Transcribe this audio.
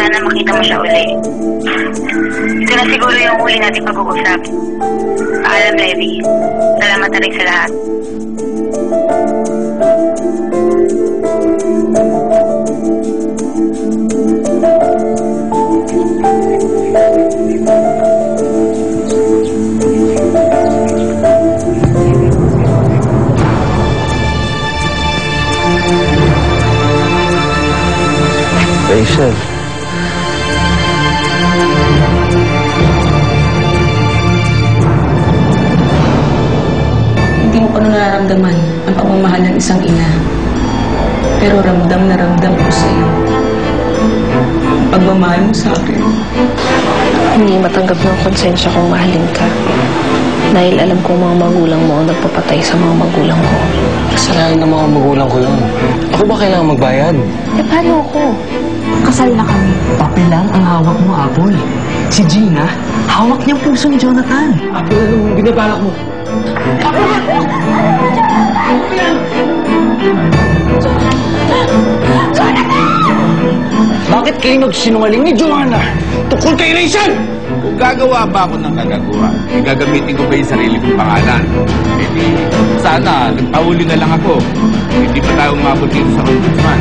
sana makita mo siya uli. Ito na siguro yung huli nating pag-uusap. Paalam, Levi. Salamat na rin sa lahat. Rachel. Hindi mo pa nararamdaman ang pagmamahal ng isang ina. Pero ramdam na ramdam ko sa iyo. Ang pagmamahal mo sa akin. Hindi matanggap ng konsensya kung mahalin ka. Dahil alam kong mga magulang mo ang nagpapatay sa mga magulang ko. Kasalanan ng mga magulang ko yun. Ako ba kailangan magbayad? Eh, paano ako? Kasal na kami. Papel lang ang hawak mo, Apple. Si Gina, hawak niyang puso ni Jonathan. Apple, anong binabalak mo? Bakit kayo nagsinungaling ni Joanna tungkol kay Rachel? Kung gagawa ba ako ng kagagawa, gagamitin ko ba yung sarili kong pangalan? Eh di, sana, nagpahuli na lang ako. Hindi pa tayo umabot dito sa ombudsman.